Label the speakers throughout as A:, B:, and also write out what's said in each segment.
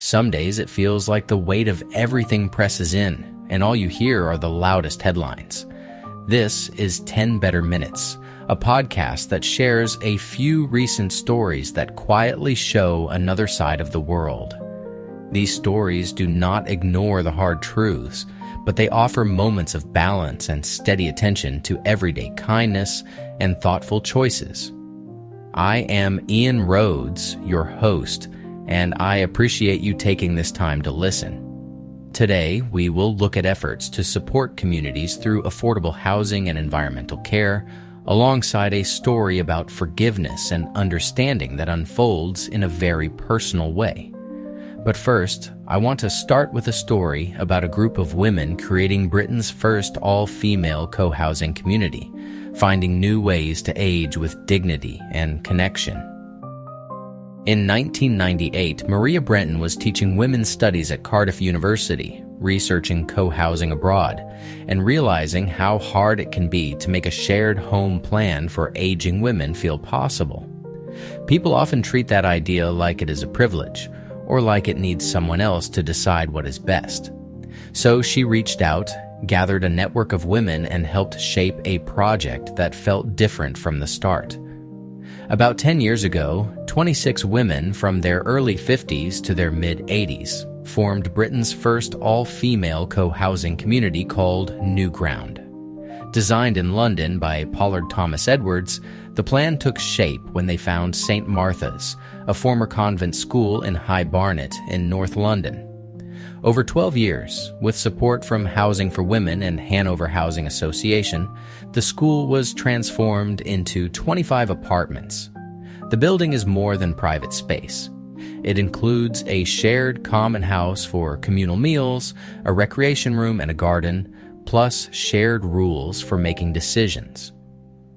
A: Some days it feels like the weight of everything presses in, and all you hear are the loudest headlines. This is 10 Better Minutes, a podcast that shares a few recent stories that quietly show another side of the world. These stories do not ignore the hard truths, but they offer moments of balance and steady attention to everyday kindness and thoughtful choices. I am Ian Rhodes, your host, and I appreciate you taking this time to listen. Today, we will look at efforts to support communities through affordable housing and environmental care, alongside a story about forgiveness and understanding that unfolds in a very personal way. But first, I want to start with a story about a group of women creating Britain's first all-female co-housing community, finding new ways to age with dignity and connection. In 1998, Maria Brenton was teaching women's studies at Cardiff University, researching co-housing abroad, and realizing how hard it can be to make a shared home plan for aging women feel possible. People often treat that idea like it is a privilege, or like it needs someone else to decide what is best. So she reached out, gathered a network of women, and helped shape a project that felt different from the start. About 10 years ago, 26 women from their early 50s to their mid-80s formed Britain's first all-female co-housing community called New Ground. Designed in London by Pollard Thomas Edwards, the plan took shape when they found St. Martha's, a former convent school in High Barnet in North London. Over 12 years, with support from Housing for Women and Hanover Housing Association, the school was transformed into 25 apartments. The building is more than private space. It includes a shared common house for communal meals, a recreation room and a garden, plus shared rules for making decisions.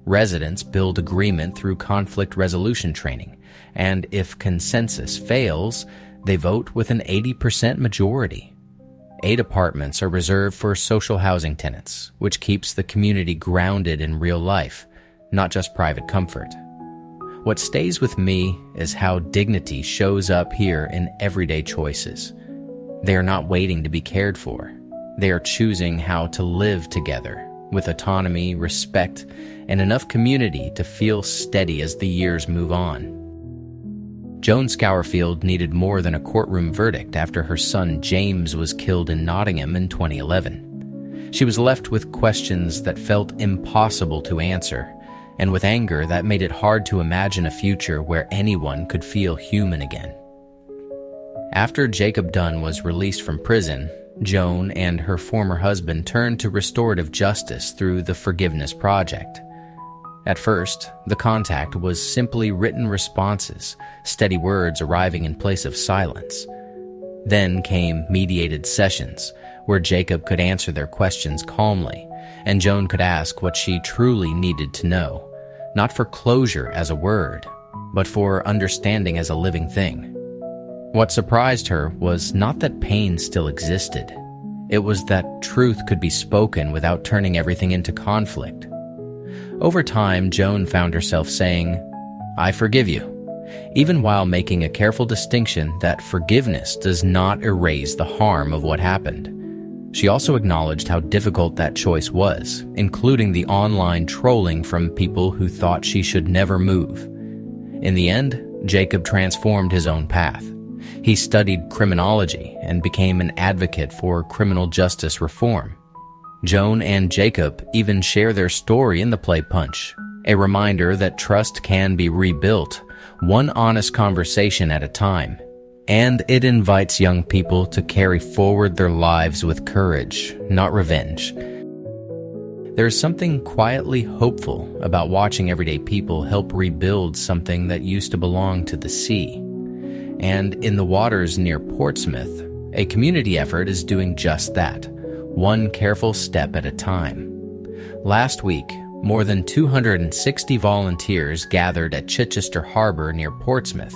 A: Residents build agreement through conflict resolution training, and if consensus fails, they vote with an 80% majority. 8 apartments are reserved for social housing tenants, which keeps the community grounded in real life, not just private comfort. What stays with me is how dignity shows up here in everyday choices. They are not waiting to be cared for. They are choosing how to live together, with autonomy, respect, and enough community to feel steady as the years move on. Joan Scourfield needed more than a courtroom verdict after her son James was killed in Nottingham in 2011. She was left with questions that felt impossible to answer, and with anger that made it hard to imagine a future where anyone could feel human again. After Jacob Dunn was released from prison, Joan and her former husband turned to restorative justice through the Forgiveness Project. At first, the contact was simply written responses, steady words arriving in place of silence. Then came mediated sessions, where Jacob could answer their questions calmly, and Joan could ask what she truly needed to know, not for closure as a word, but for understanding as a living thing. What surprised her was not that pain still existed. It was that truth could be spoken without turning everything into conflict. Over time, Joan found herself saying, "I forgive you," even while making a careful distinction that forgiveness does not erase the harm of what happened. She also acknowledged how difficult that choice was, including the online trolling from people who thought she should never move. In the end, Jacob transformed his own path. He studied criminology and became an advocate for criminal justice reform. Joan and Jacob even share their story in the play Punch, a reminder that trust can be rebuilt, one honest conversation at a time. And it invites young people to carry forward their lives with courage, not revenge. There's something quietly hopeful about watching everyday people help rebuild something that used to belong to the sea. And in the waters near Portsmouth, a community effort is doing just that, one careful step at a time. Last week, more than 260 volunteers gathered at Chichester Harbour near Portsmouth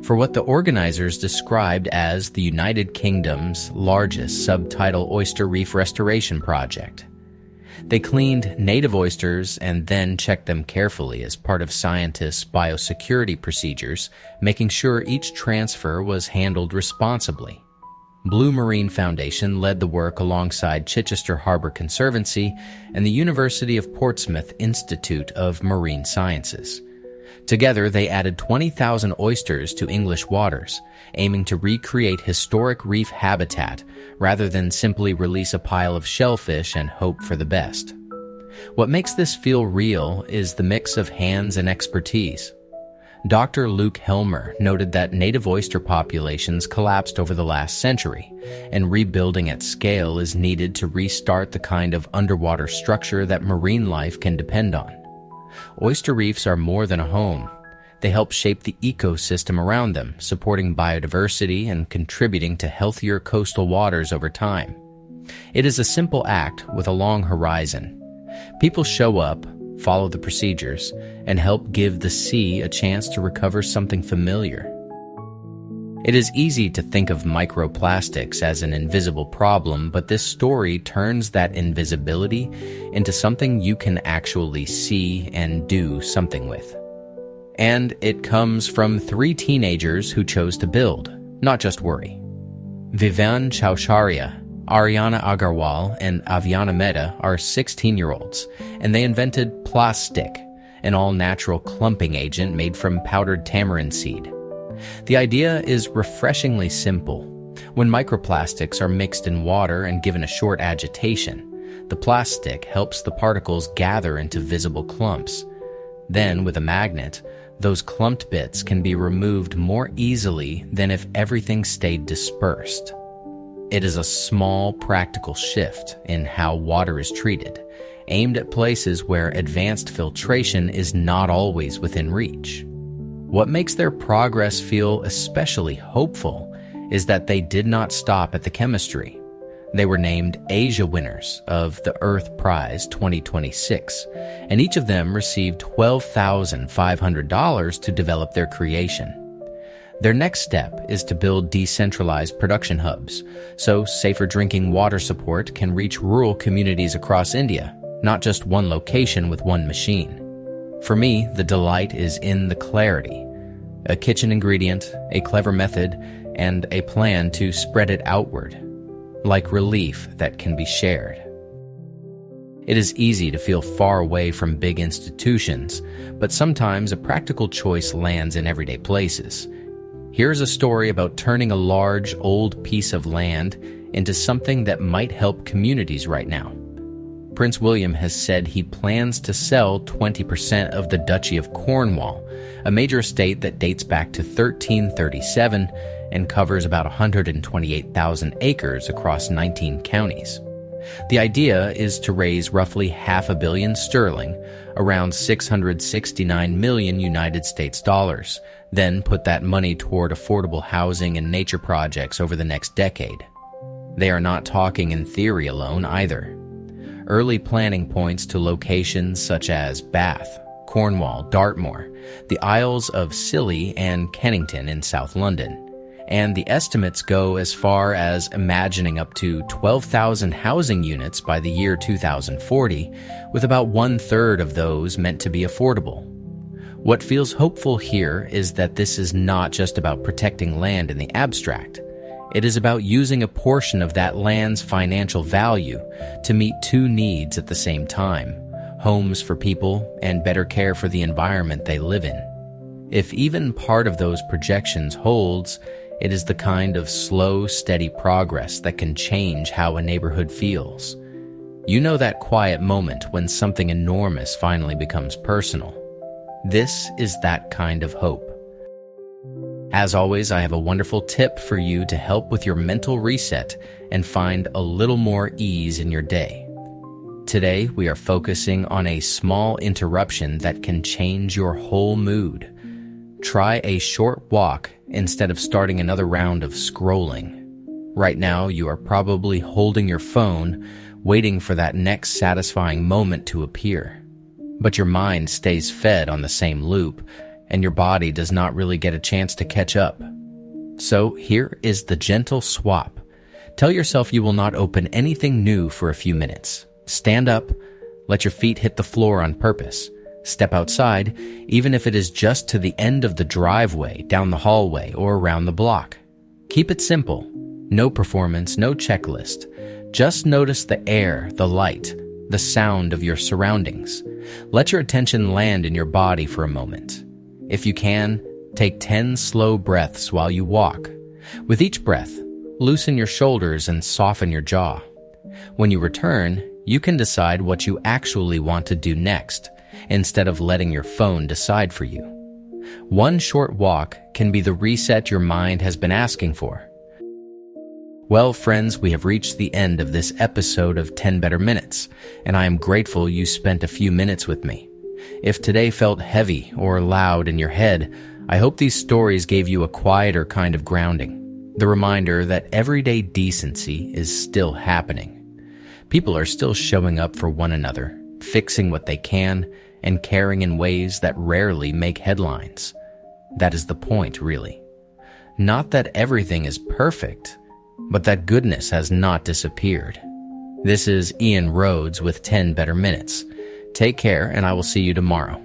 A: for what the organizers described as the United Kingdom's largest subtidal oyster reef restoration project. They cleaned native oysters and then checked them carefully as part of scientists' biosecurity procedures, making sure each transfer was handled responsibly. Blue Marine Foundation led the work alongside Chichester Harbor Conservancy and the University of Portsmouth Institute of Marine Sciences. Together, they added 20,000 oysters to English waters, aiming to recreate historic reef habitat rather than simply release a pile of shellfish and hope for the best. What makes this feel real is the mix of hands and expertise. Dr. Luke Helmer noted that native oyster populations collapsed over the last century, and rebuilding at scale is needed to restart the kind of underwater structure that marine life can depend on. Oyster reefs are more than a home. They help shape the ecosystem around them, supporting biodiversity and contributing to healthier coastal waters over time. It is a simple act with a long horizon. People show up, follow the procedures, and help give the sea a chance to recover something familiar. It is easy to think of microplastics as an invisible problem, but this story turns that invisibility into something you can actually see and do something with. And it comes from 3 teenagers who chose to build, not just worry. Vivian Chausharia, Ariana Agarwal, and Aviana Mehta are 16-year-olds, and they invented Plastic, an all-natural clumping agent made from powdered tamarind seed. The idea is refreshingly simple. When microplastics are mixed in water and given a short agitation, the plastic helps the particles gather into visible clumps. Then, with a magnet, those clumped bits can be removed more easily than if everything stayed dispersed. It is a small, practical shift in how water is treated, aimed at places where advanced filtration is not always within reach. What makes their progress feel especially hopeful is that they did not stop at the chemistry. They were named Asia winners of the Earth Prize 2026, and each of them received $12,500 to develop their creation. Their next step is to build decentralized production hubs, so safer drinking water support can reach rural communities across India, not just one location with one machine. For me, the delight is in the clarity. A kitchen ingredient, a clever method, and a plan to spread it outward, like relief that can be shared. It is easy to feel far away from big institutions, but sometimes a practical choice lands in everyday places. Here's a story about turning a large, old piece of land into something that might help communities right now. Prince William has said he plans to sell 20% of the Duchy of Cornwall, a major estate that dates back to 1337 and covers about 128,000 acres across 19 counties. The idea is to raise roughly £500 million sterling, around 669 million United States dollars, then put that money toward affordable housing and nature projects over the next decade. They are not talking in theory alone either. Early planning points to locations such as Bath, Cornwall, Dartmoor, the Isles of Scilly and Kennington in South London, and the estimates go as far as imagining up to 12,000 housing units by the year 2040, with about 1/3 of those meant to be affordable. What feels hopeful here is that this is not just about protecting land in the abstract. It is about using a portion of that land's financial value to meet 2 needs at the same time: homes for people and better care for the environment they live in. If even part of those projections holds, it is the kind of slow, steady progress that can change how a neighborhood feels. You know that quiet moment when something enormous finally becomes personal. This is that kind of hope. As always, I have a wonderful tip for you to help with your mental reset and find a little more ease in your day. Today, we are focusing on a small interruption that can change your whole mood. Try a short walk instead of starting another round of scrolling. Right now, you are probably holding your phone, waiting for that next satisfying moment to appear. But your mind stays fed on the same loop, and your body does not really get a chance to catch up. So here is the gentle swap. Tell yourself you will not open anything new for a few minutes. Stand up, let your feet hit the floor on purpose. Step outside, even if it is just to the end of the driveway, down the hallway, or around the block. Keep it simple. No performance, no checklist. Just notice the air, the light, the sound of your surroundings. Let your attention land in your body for a moment. If you can, take 10 slow breaths while you walk. With each breath, loosen your shoulders and soften your jaw. When you return, you can decide what you actually want to do next, instead of letting your phone decide for you. One short walk can be the reset your mind has been asking for. Well, friends, we have reached the end of this episode of 10 Better Minutes, and I am grateful you spent a few minutes with me. If today felt heavy or loud in your head, I hope these stories gave you a quieter kind of grounding. The reminder that everyday decency is still happening. People are still showing up for one another, fixing what they can, and caring in ways that rarely make headlines. That is the point, really. Not that everything is perfect, but that goodness has not disappeared. This is Ian Rhodes with 10 Better Minutes. Take care, and I will see you tomorrow.